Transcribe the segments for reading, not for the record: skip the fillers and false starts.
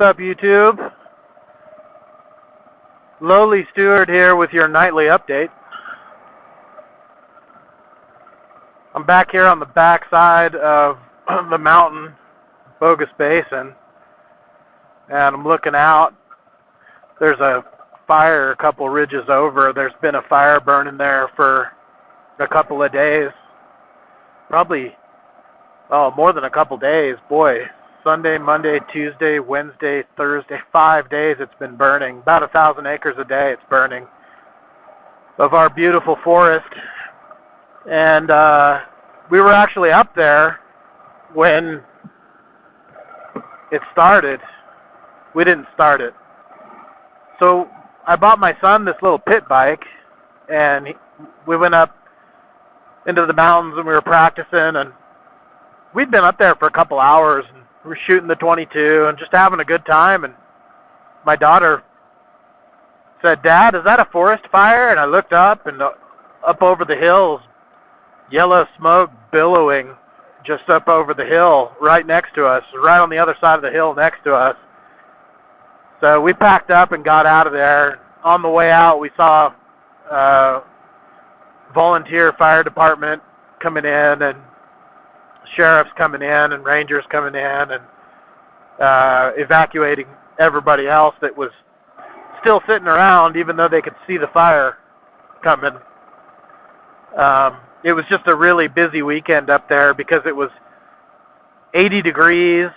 What's up, YouTube? Lowly Stewart here with your nightly update. I'm back here on the back side of the mountain, Bogus Basin, and I'm looking out. There's a fire a couple ridges over. There's been a fire burning there for a couple of days. Probably, more than a couple days. Boy, Sunday, Monday, Tuesday, Wednesday, Thursday, 5 days it's been burning. About 1,000 acres a day it's burning of our beautiful forest. And we were actually up there when it started. We didn't start it. So I bought my son this little pit bike, and we went up into the mountains and we were practicing, and we'd been up there for a couple hours, and we were shooting the 22 and just having a good time. And my daughter said, "Dad, is that a forest fire?" And I looked up, and up over the hills, yellow smoke billowing just up over the hill right next to us, right on the other side of the hill next to us. So we packed up and got out of there. On the way out, we saw volunteer fire department coming in, and sheriffs coming in, and rangers coming in, and evacuating everybody else that was still sitting around, even though they could see the fire coming. It was just a really busy weekend up there because it was 80 degrees,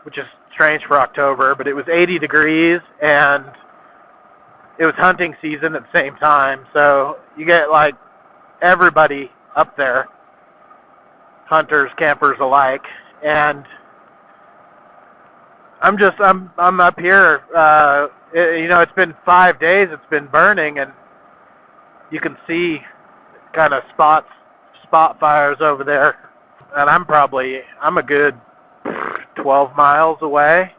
which is strange for October, but it was 80 degrees, and it was hunting season at the same time. So you get like everybody up there, hunters, campers alike, and I'm up here. It's been 5 days. It's been burning, and you can see kind of spot fires over there. And I'm a good 12 miles away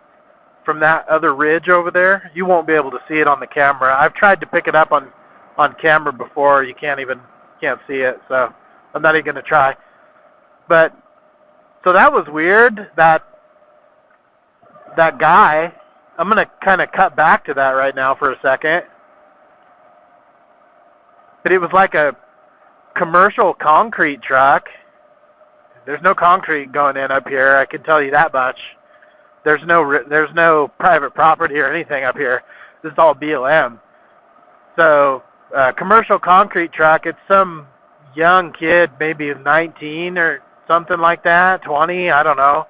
from that other ridge over there. You won't be able to see it on the camera. I've tried to pick it up on camera before. You can't see it, so I'm not even going to try. But so that was weird. That guy, I'm going to kind of cut back to that right now for a second. But it was like a commercial concrete truck. There's no concrete going in up here, I can tell you that much. There's no private property or anything up here. This is all BLM. So commercial concrete truck. It's some young kid, maybe 19 or something like that, 20, I don't know.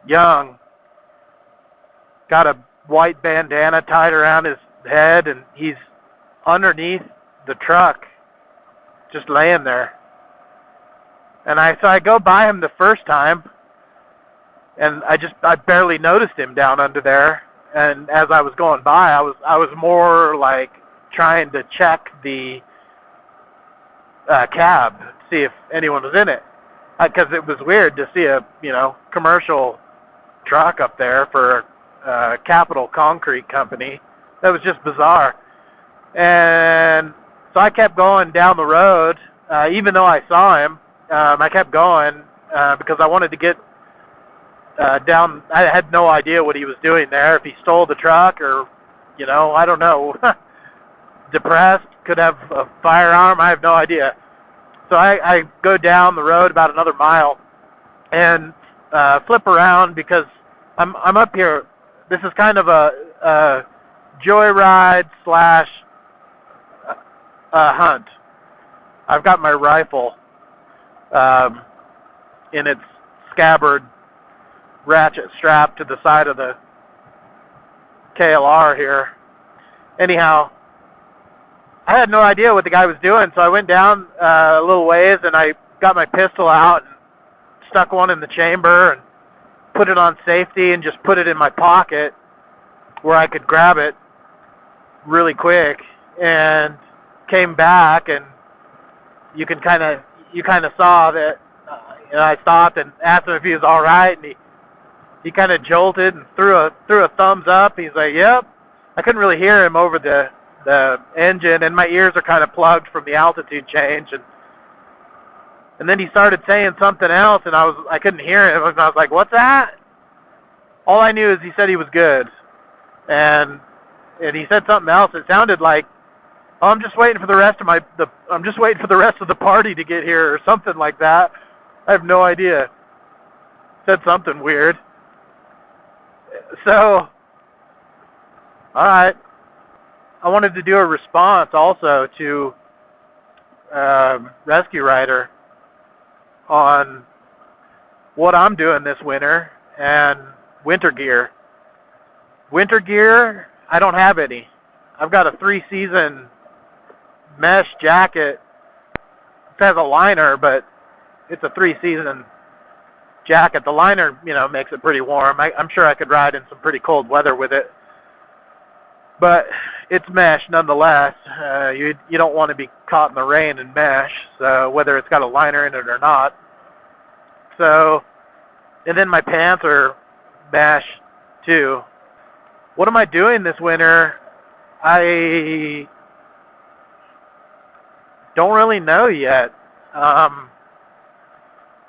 Young. Got a white bandana tied around his head, and he's underneath the truck, just laying there. And I go by him the first time, and I barely noticed him down under there. And as I was going by, I was more like trying to check the cab, see if anyone was in it, because it was weird to see a commercial truck up there for Capital Concrete Company. That was just bizarre. And so I kept going down the road, even though I saw him. I kept going because I wanted to get down. I had no idea what he was doing there. If he stole the truck, or I don't know. Depressed, could have a firearm. I have no idea. So I go down the road about another mile and flip around because I'm up here. This is kind of a joyride / hunt. I've got my rifle in its scabbard, ratchet strapped to the side of the KLR here. Anyhow, I had no idea what the guy was doing, so I went down a little ways, and I got my pistol out and stuck one in the chamber and put it on safety and just put it in my pocket where I could grab it really quick, and came back, and you kind of saw that I stopped and asked him if he was all right, and he kind of jolted and threw a thumbs up. He's like, "Yep." I couldn't really hear him over the engine, and my ears are kind of plugged from the altitude change, and then he started saying something else, and I couldn't hear him, and I was like, "What's that?" All I knew is he said he was good, and he said something else. It sounded like, oh, I'm just waiting for the rest of the party to get here, or something like that. I have no idea. Said something weird. So, all right. I wanted to do a response also to RezQRider on what I'm doing this winter and winter gear. Winter gear, I don't have any. I've got a 3-season mesh jacket. It has a liner, but it's a 3-season jacket. The liner, makes it pretty warm. I'm sure I could ride in some pretty cold weather with it. But it's mesh nonetheless. You don't want to be caught in the rain in mesh, so whether it's got a liner in it or not. So, and then my pants are mesh too. What am I doing this winter? I don't really know yet.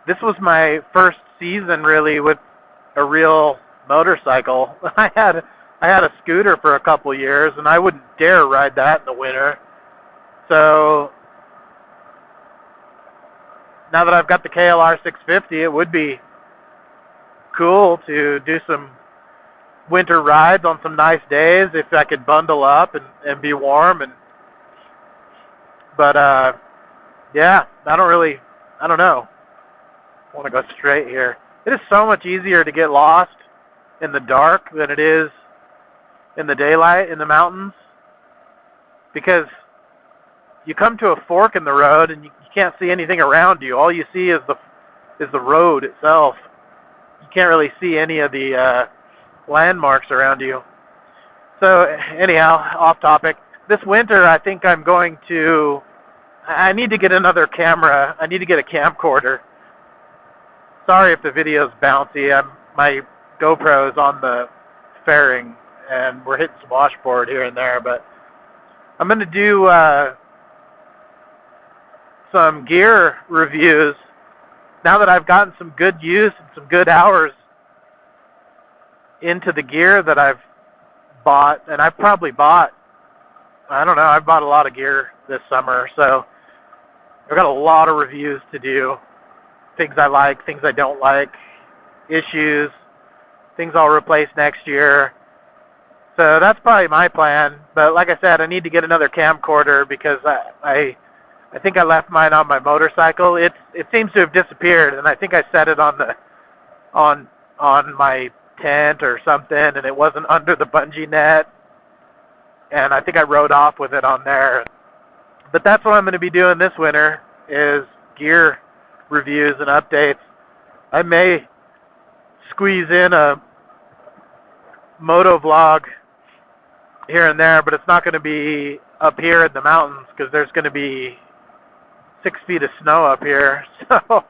This was my first season really with a real motorcycle. I had a scooter for a couple years, and I wouldn't dare ride that in the winter. So now that I've got the KLR 650, it would be cool to do some winter rides on some nice days if I could bundle up and be warm. But yeah, I don't know. I want to go straight here. It is so much easier to get lost in the dark than it is in the daylight in the mountains, because you come to a fork in the road and you can't see anything around you. All you see is the road itself. You can't really see any of the landmarks around you. So anyhow, off topic. This winter I think I need to get another camera. I need to get a camcorder. Sorry if the video's bouncy. My GoPro is on the fairing, and we're hitting some washboard here and there, but I'm going to do some gear reviews now that I've gotten some good use and some good hours into the gear that I've bought. And I've probably bought, I've bought a lot of gear this summer, so I've got a lot of reviews to do. Things I like, things I don't like, issues, things I'll replace next year. So that's probably my plan. But like I said, I need to get another camcorder because I think I left mine on my motorcycle. It seems to have disappeared, and I think I set it on my tent or something, and it wasn't under the bungee net. And I think I rode off with it on there. But that's what I'm going to be doing this winter, is gear reviews and updates. I may squeeze in a moto vlog here and there, but it's not going to be up here in the mountains because there's going to be 6 feet of snow up here. So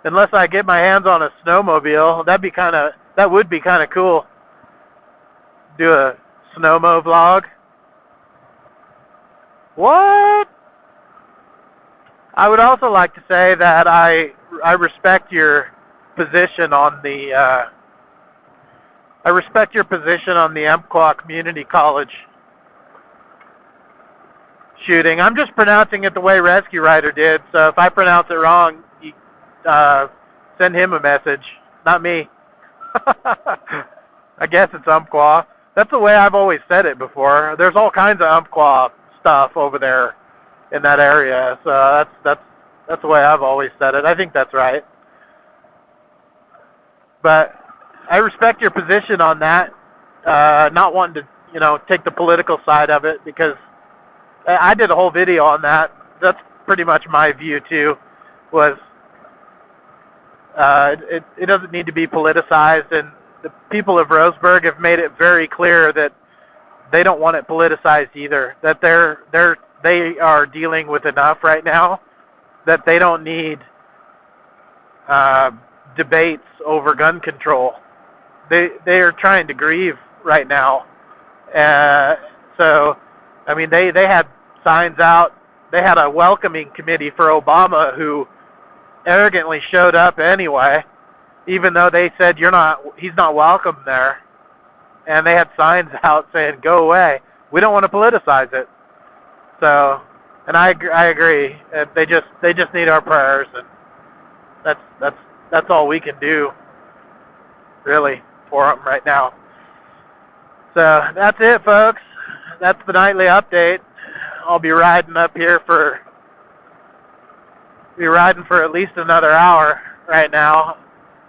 unless I get my hands on a snowmobile, that would be kind of cool. Do a snowmo vlog. What? I would also like to say that I respect your position on the Umpqua Community College shooting. I'm just pronouncing it the way RezQRider did, so if I pronounce it wrong, you, send him a message, not me. I guess it's Umpqua. That's the way I've always said it before. There's all kinds of Umpqua stuff over there in that area, so that's the way I've always said it. I think that's right. But I respect your position on that, not wanting to, take the political side of it, because I did a whole video on that. That's pretty much my view too, was it doesn't need to be politicized, and the people of Roseburg have made it very clear that they don't want it politicized either, that they are dealing with enough right now, that they don't need debates over gun control. They are trying to grieve right now. So, I mean, they had signs out. They had a welcoming committee for Obama who arrogantly showed up anyway. even though they said he's not welcome there, and they had signs out saying "Go away." We don't want to politicize it. So, and I agree. They just need our prayers, and that's all we can do, really, for them right now. So that's it, folks. That's the nightly update. I'll be riding up here for at least another hour right now,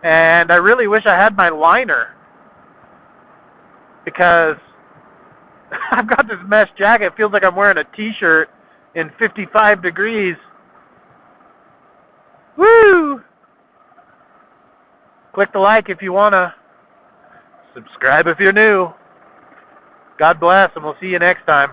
and I really wish I had my liner because I've got this mesh jacket. It feels like I'm wearing a t-shirt in 55 degrees. Woo! Click the like if you want to. Subscribe if you're new. God bless, and we'll see you next time.